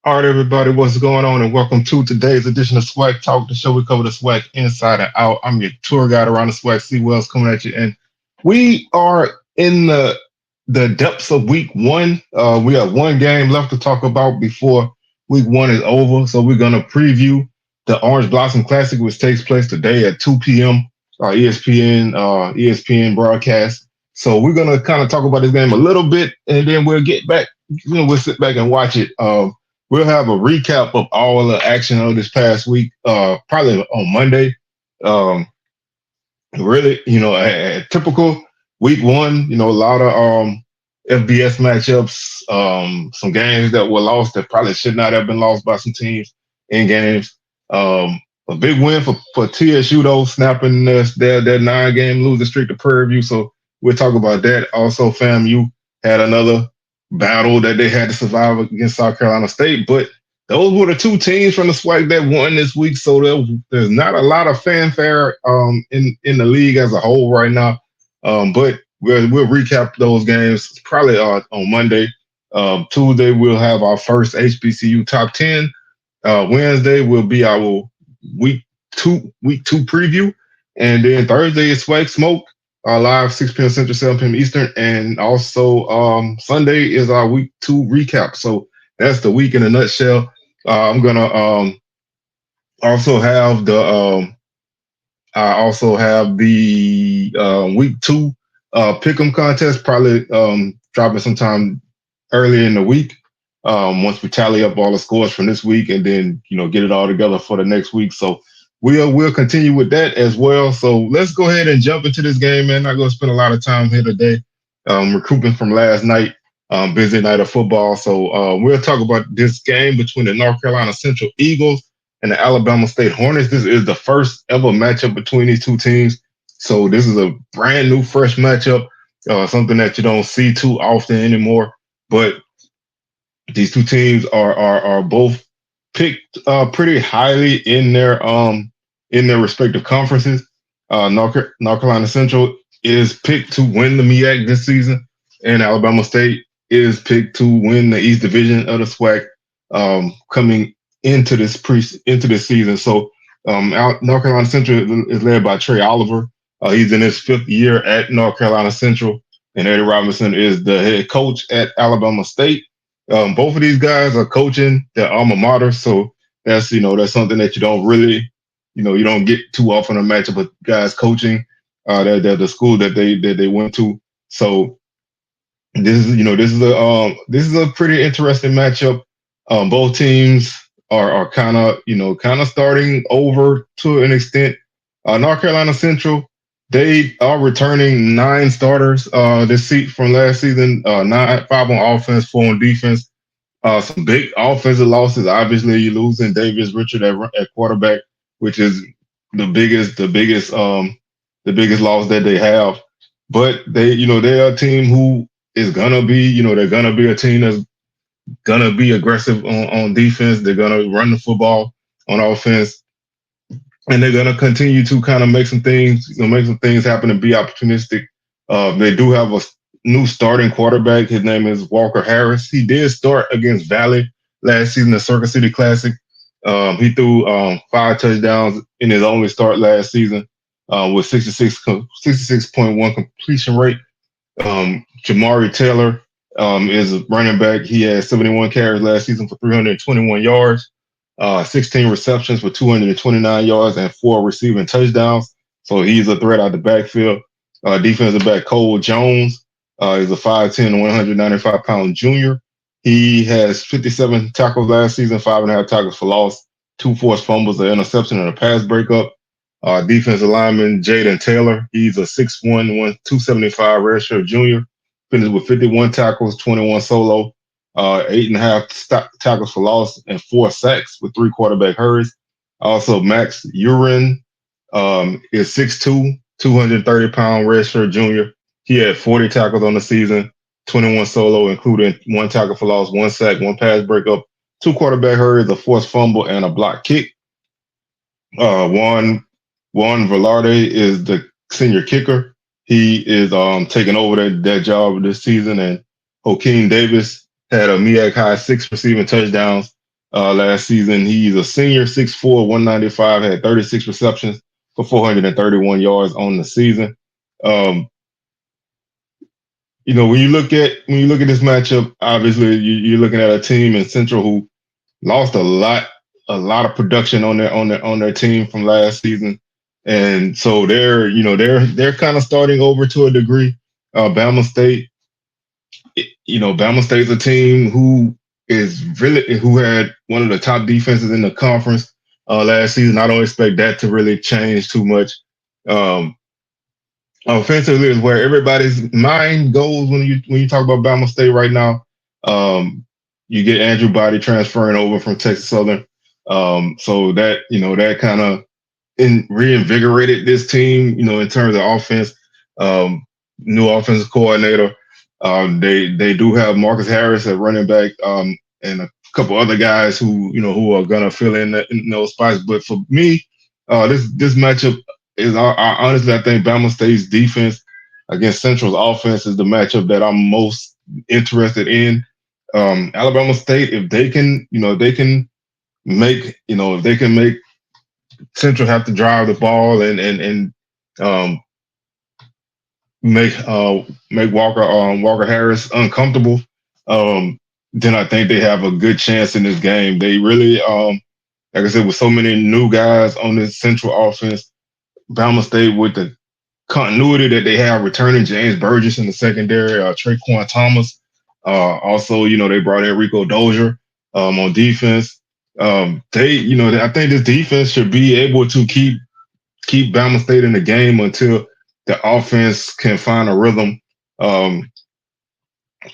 All right, everybody, what's going on? And welcome to today's edition of SWAC Talk, the show we cover the SWAC inside and out. I'm your tour guide around the SWAC, C. Wells, coming at you. And we are in the depths of week one. We have one game left to talk about before week one is over. So we're going to preview the Orange Blossom Classic, which takes place today at 2 p.m. ESPN broadcast. So we're going to kind of talk about this game a little bit, and then we'll get back. We'll sit back and watch it. We'll have a recap of all the action of this past week, probably on Monday. Um, really, a typical week one, a lot of FBS matchups, some games that were lost that probably should not have been lost by some teams in games. A big win for TSU, though, snapping their 9-game losing streak to Prairie View. So we'll talk about that. Also, FAMU had another battle that they had to survive against South Carolina State. But those were the two teams from the SWAC that won this week. So there's not a lot of fanfare in the league as a whole right now. But we'll recap those games probably on Monday. Tuesday, we'll have our first HBCU top 10. Wednesday will be our week two preview. And then Thursday is SWAC Smoke. Live 6 p.m. Central, 7 p.m. Eastern, and also Sunday is our week two recap. So that's the week in a nutshell. I'm gonna also have the week two pick'em contest probably dropping sometime early in the week. Once we tally up all the scores from this week, and then get it all together for the next week. So we'll continue with that as well. So let's go ahead and jump into this game, man. Not going to spend a lot of time here today. Recouping from last night, busy night of football. So we'll talk about this game between the North Carolina Central Eagles and the Alabama State Hornets. This is the first ever matchup between these two teams. So this is a brand new, fresh matchup, something that you don't see too often anymore. But these two teams are both picked pretty highly in their respective conferences. North Carolina Central is picked to win the MEAC this season, and Alabama State is picked to win the East Division of the SWAC coming into this season. So North Carolina Central is led by Trey Oliver. He's in his 5th year at North Carolina Central, and Eddie Robinson is the head coach at Alabama State. Both of these guys are coaching their alma mater, so that's something that you don't really, you don't get too often a matchup with guys coaching the school that they went to. So this is a pretty interesting matchup. Both teams are kind of starting over to an extent. North Carolina Central, they are returning 9 starters this seat from last season. 5 on offense, 4 on defense. Some big offensive losses. Obviously, you're losing Davis Richard at quarterback, which is the biggest loss that they have. But they're a team who is gonna be, they're gonna be a team that's gonna be aggressive on defense. They're gonna run the football on offense, and they're gonna continue to kind of make some things happen and be opportunistic. They do have a new starting quarterback. His name is Walker Harris. He did start against Valley last season, the Circuit City Classic. He threw 5 touchdowns in his only start last season with 66.1 completion rate. Jamari Taylor is a running back. He had 71 carries last season for 321 yards. 16 receptions for 229 yards and 4 receiving touchdowns. So he's a threat out the backfield. Defensive back Cole Jones is a 5'10", 195-pound junior. He has 57 tackles last season, 5.5 tackles for loss, 2 forced fumbles, an interception, and a pass breakup. Defensive lineman Jaden Taylor, he's a 6'1", 275 redshirt junior. Finished with 51 tackles, 21 solo, 8.5 tackles for loss, and 4 sacks with 3 quarterback hurries. Also, Max Urin is 6'2", 230-pound redshirt junior. He had 40 tackles on the season, 21 solo, including 1 tackle for loss, 1 sack, 1 pass breakup, 2 quarterback hurries, a forced fumble, and a block kick. Juan Velarde is the senior kicker. He is taking over that job this season, and Hakeem Davis had a MEAC high 6 receiving touchdowns last season. He's a senior, 6'4", 195, had 36 receptions for 431 yards on the season. Um, when you look at this matchup, obviously you're looking at a team in Central who lost a lot of production on their team from last season, and so they're kind of starting over to a degree. Bama State, Bama State's a team who had one of the top defenses in the conference last season. I don't expect that to really change too much. Um, Offensively is where everybody's mind goes when you talk about Bama State right now. Um, you get Andrew Body transferring over from Texas Southern, so that kind of reinvigorated this team. In terms of offense, new offensive coordinator. They do have Marcus Harris at running back, and a couple other guys who are gonna fill in those spots. But for me, this matchup is honestly, I think Bama State's defense against Central's offense is the matchup that I'm most interested in. Alabama State, if they can make Central have to drive the ball and um, make Walker Harris uncomfortable, then I think they have a good chance in this game. They really, like I said, with so many new guys on this Central offense, Bama State with the continuity that they have returning James Burgess in the secondary, Traquan Thomas. Also, they brought in Rico Dozier on defense. I think this defense should be able to keep Bama State in the game until the offense can find a rhythm. Um,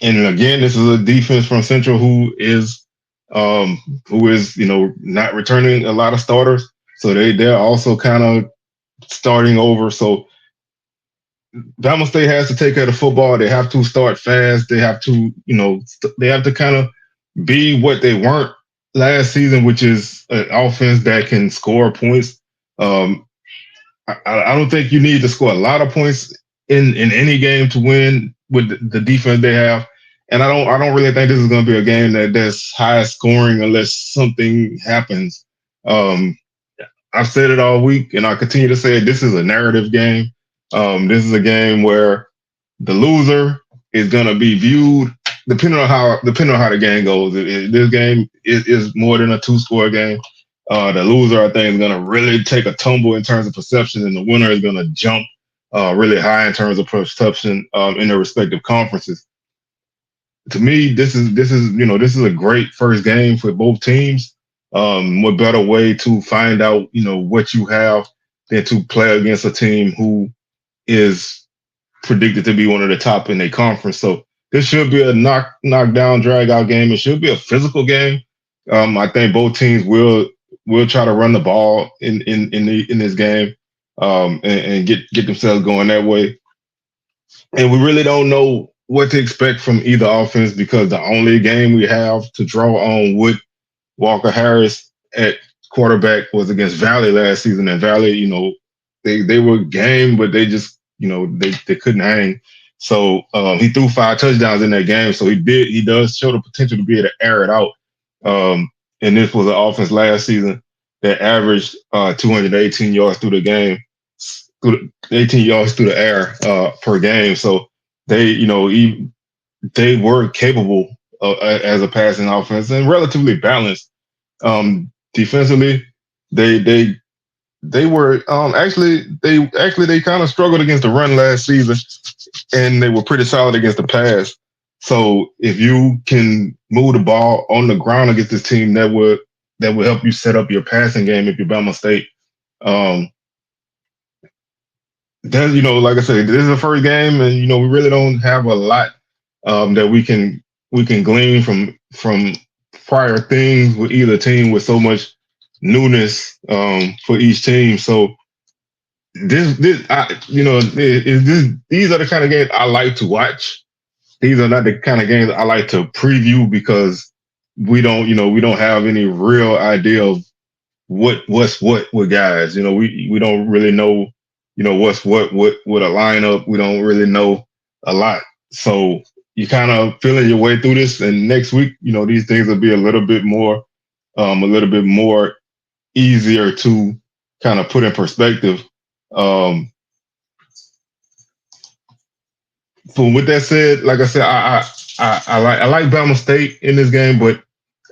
and again, this is a defense from Central who is not returning a lot of starters, so they're also kind of starting over. So Bama State has to take care of the football. They have to start fast. They have to, they have to kind of be what they weren't last season, which is an offense that can score points. Um, I don't think you need to score a lot of points in any game to win with the defense they have. And I don't really think this is going to be a game that's high scoring unless something happens. Um, I've said it all week, and I continue to say it. This is a narrative game. This is a game where the loser is going to be viewed depending on how the game goes. This game is more than a two-score game. The loser, I think, is going to really take a tumble in terms of perception, and the winner is going to jump really high in terms of perception in their respective conferences. To me, this is a great first game for both teams. What better way to find out what you have than to play against a team who is predicted to be one of the top in their conference. So this should be a knockdown, drag out game. It should be a physical game. I think both teams will try to run the ball in this game, and get themselves going that way. And we really don't know what to expect from either offense because the only game we have to draw on with Walker Harris at quarterback was against Valley last season. And Valley, they were game, but they just, they couldn't hang. So he threw 5 touchdowns in that game. So he does show the potential to be able to air it out. And this was an offense last season that averaged 218 yards through the game, 18 yards through the air per game. So they were capable as a passing offense and relatively balanced. Defensively, they were they kind of struggled against the run last season, and they were pretty solid against the pass. So if you can move the ball on the ground against this team, that would help you set up your passing game if you're Bama State. Then like I said, this is the first game, and we really don't have a lot that we can glean from prior things with either team with so much newness for each team. So these are the kind of games I like to watch. These are not the kind of games I like to preview because we don't have any real idea of what's what with guys. We don't really know what's what with a lineup. We don't really know a lot. So you kind of feeling your way through this, and next week, these things will be a little bit more a little bit more easier to kind of put in perspective. Um, so with that said, like I said, I like Bama State in this game, but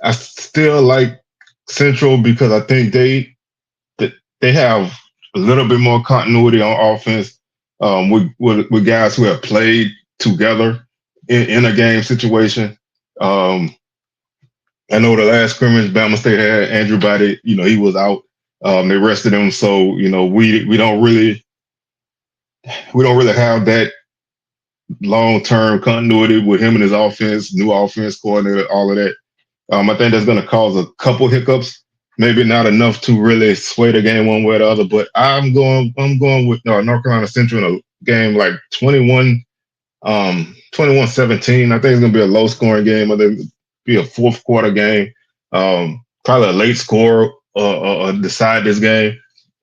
I still like Central because I think they have a little bit more continuity on offense with guys who have played together in a game situation. Um, I know the last scrimmage, Bama State had Andrew Body. He was out. They rested him, so we don't really have that long term continuity with him and his offense, new offense coordinator, all of that. I think that's going to cause a couple hiccups. Maybe not enough to really sway the game one way or the other, but I'm going with North Carolina Central in a game like 21-17. I think it's going to be a low scoring game. I think it'll be a fourth quarter game. Probably a late score decide this game.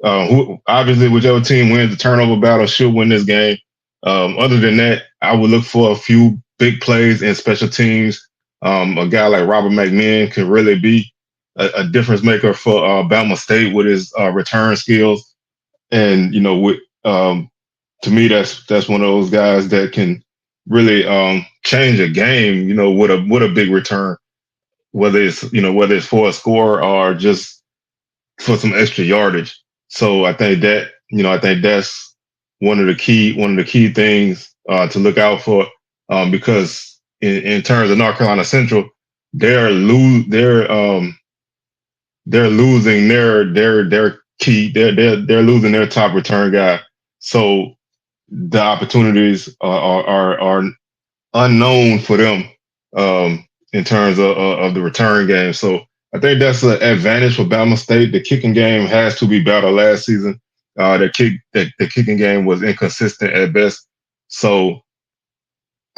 Obviously, whichever team wins the turnover battle should win this game. Other than that, I would look for a few big plays in special teams. A guy like Robert McMahon could really be a difference maker for Bama State with his return skills. And to me, that's one of those guys that can really change a game. With a big return, whether it's for a score or just for some extra yardage. So I think that's one of the key things to look out for, because in terms of North Carolina Central, they're losing their key they're losing their top return guy. So the opportunities are unknown for them, in terms of the return game. So I think that's an advantage for Bama State. The kicking game has to be better. Last season, the kicking game was inconsistent at best. So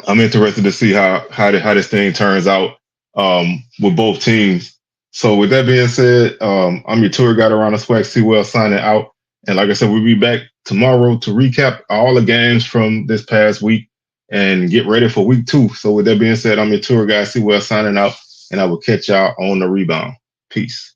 I'm interested to see how this thing turns out, with both teams. So with that being said, I'm your tour guide around the SWAC. Sewell signing out. And like I said, we'll be back tomorrow to recap all the games from this past week and get ready for week 2. So with that being said, I'm your tour guide Sewell signing out, and I will catch y'all on the rebound. Peace.